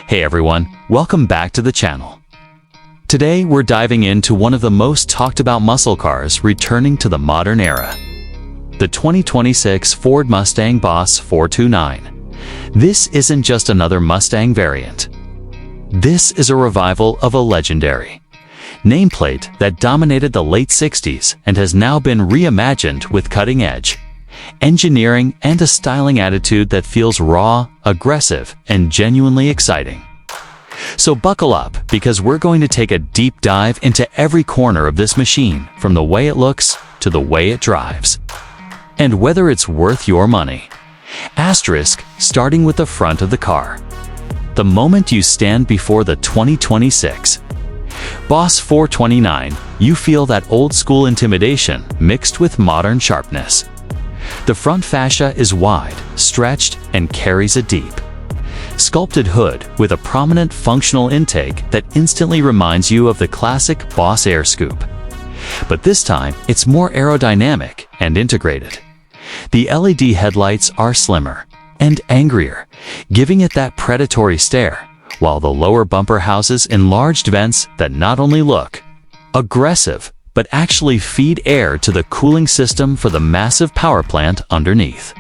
Hey everyone, welcome back to the channel. Today we're diving into one of the most talked about muscle cars returning to the modern era. The 2026 Ford Mustang BOSS 429. This isn't just another Mustang variant. This is a revival of a legendary nameplate that dominated the late 60s and has now been reimagined with cutting-edge engineering and a styling attitude that feels raw, aggressive, and genuinely exciting. So buckle up, because we're going to take a deep dive into every corner of this machine, from the way it looks to the way it drives, and whether it's worth your money. Asterisk, starting with the front of the car. The moment you stand before the 2026 BOSS 429, you feel that old-school intimidation mixed with modern sharpness. The front fascia is wide, stretched, and carries a deep, sculpted hood with a prominent functional intake that instantly reminds you of the classic BOSS Air Scoop. But this time, it's more aerodynamic and integrated. The LED headlights are slimmer and angrier, giving it that predatory stare, while the lower bumper houses enlarged vents that not only look aggressive, but actually feed air to the cooling system for the massive power plant underneath.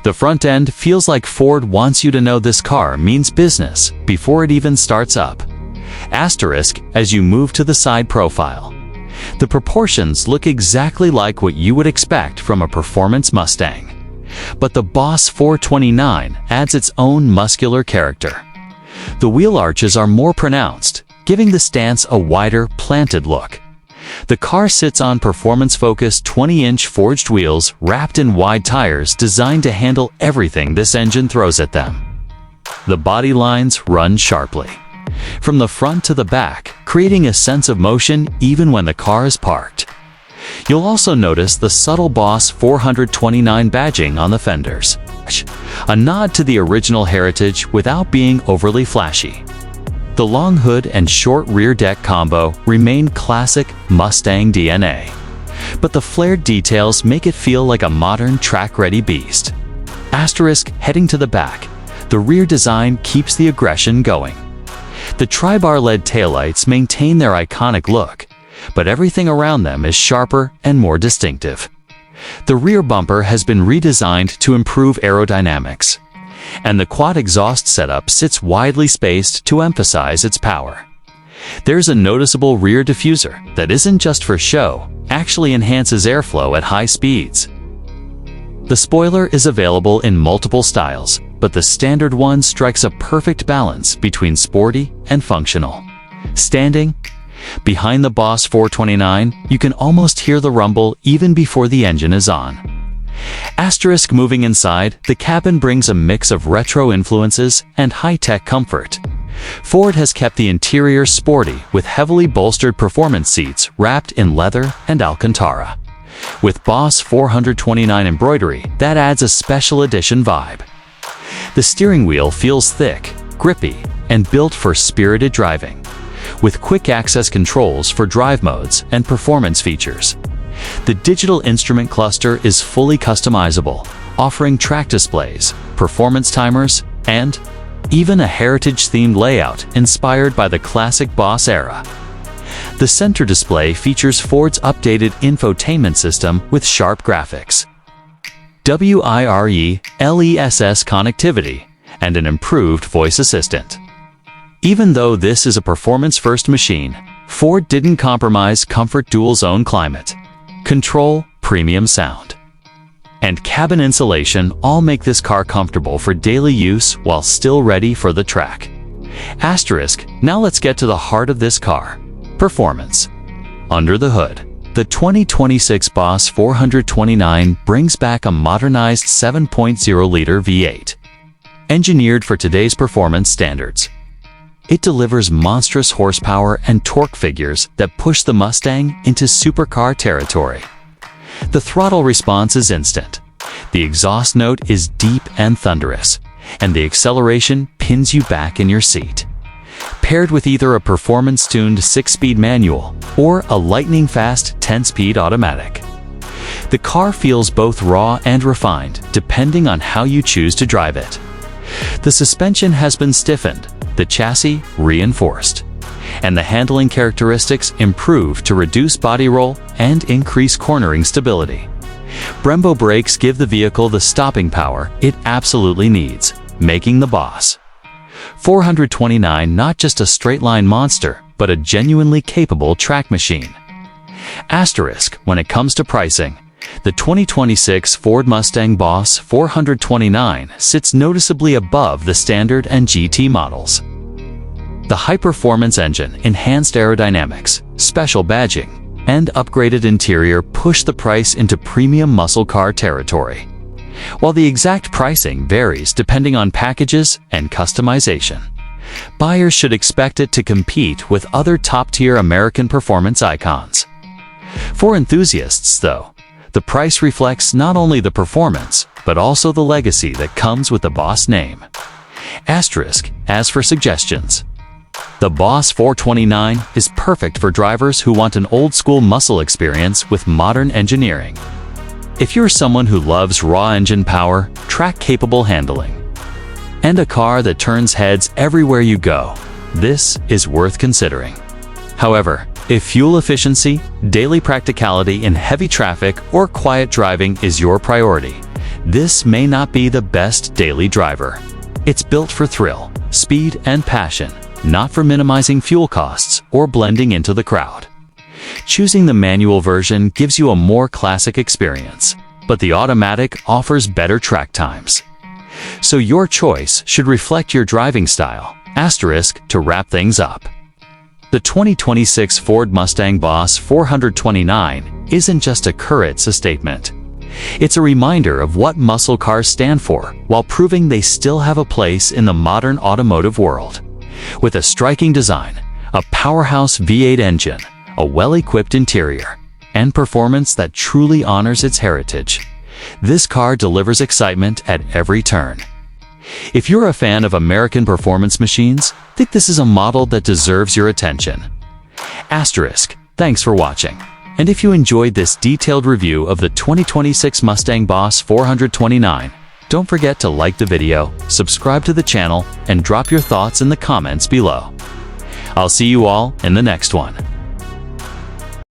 The front end feels like Ford wants you to know this car means business before it even starts up. Asterisk, as you move to the side profile. The proportions look exactly like what you would expect from a performance Mustang. But the BOSS 429 adds its own muscular character. The wheel arches are more pronounced, giving the stance a wider, planted look. The car sits on performance-focused 20-inch forged wheels wrapped in wide tires designed to handle everything this engine throws at them. The body lines run sharply, from the front to the back, creating a sense of motion even when the car is parked. You'll also notice the subtle BOSS 429 badging on the fenders, a nod to the original heritage without being overly flashy. The long hood and short rear deck combo remain classic Mustang DNA, but the flared details make it feel like a modern track-ready beast. Asterisk, heading to the back, the rear design keeps the aggression going. The tri-bar-led taillights maintain their iconic look, but everything around them is sharper and more distinctive. The rear bumper has been redesigned to improve aerodynamics, and the quad exhaust setup sits widely spaced to emphasize its power. There's a noticeable rear diffuser that isn't just for show, actually enhances airflow at high speeds. The spoiler is available in multiple styles, but the standard one strikes a perfect balance between sporty and functional. Standing behind the BOSS 429, you can almost hear the rumble even before the engine is on. Asterisk, moving inside, the cabin brings a mix of retro influences and high-tech comfort. Ford has kept the interior sporty with heavily bolstered performance seats wrapped in leather and Alcantara, with BOSS 429 embroidery that adds a special edition vibe. The steering wheel feels thick, grippy, and built for spirited driving, with quick access controls for drive modes and performance features. The digital instrument cluster is fully customizable, offering track displays, performance timers, and even a heritage-themed layout inspired by the classic BOSS era. The center display features Ford's updated infotainment system with sharp graphics, wireless connectivity, and an improved voice assistant. Even though this is a performance-first machine, Ford didn't compromise comfort. Dual-zone climate control, premium sound, and cabin insulation all make this car comfortable for daily use while still ready for the track. Asterisk, now let's get to the heart of this car: performance. Under the hood, the 2026 BOSS 429 brings back a modernized 7.0-liter V8. Engineered for today's performance standards, it delivers monstrous horsepower and torque figures that push the Mustang into supercar territory. The throttle response is instant, the exhaust note is deep and thunderous, and the acceleration pins you back in your seat. Paired with either a performance-tuned 6-speed manual or a lightning-fast 10-speed automatic, the car feels both raw and refined, depending on how you choose to drive it. The suspension has been stiffened, the chassis reinforced, and the handling characteristics improved to reduce body roll and increase cornering stability. Brembo brakes give the vehicle the stopping power it absolutely needs, making the Boss 429 not just a straight-line monster, but a genuinely capable track machine. Asterisk, when it comes to pricing, the 2026 Ford Mustang BOSS 429 sits noticeably above the standard and GT models. The high-performance engine, enhanced aerodynamics, special badging, and upgraded interior push the price into premium muscle car territory, while the exact pricing varies depending on packages and customization. Buyers should expect it to compete with other top-tier American performance icons. For enthusiasts, though, the price reflects not only the performance, but also the legacy that comes with the Boss name. Asterisk, as for suggestions, the Boss 429 is perfect for drivers who want an old-school muscle experience with modern engineering. If you're someone who loves raw engine power, track-capable handling, and a car that turns heads everywhere you go, this is worth considering. However, if fuel efficiency, daily practicality in heavy traffic, or quiet driving is your priority, this may not be the best daily driver. It's built for thrill, speed, and passion, not for minimizing fuel costs or blending into the crowd. Choosing the manual version gives you a more classic experience, but the automatic offers better track times. So your choice should reflect your driving style. Asterisk, to wrap things up, the 2026 Ford Mustang BOSS 429 isn't just a car, it's a statement. It's a reminder of what muscle cars stand for, while proving they still have a place in the modern automotive world. With a striking design, a powerhouse V8 engine, a well-equipped interior, and performance that truly honors its heritage, this car delivers excitement at every turn. If you're a fan of American performance machines, think this is a model that deserves your attention. Asterisk, thanks for watching. And if you enjoyed this detailed review of the 2026 Mustang BOSS 429, don't forget to like the video, subscribe to the channel, and drop your thoughts in the comments below. I'll see you all in the next one.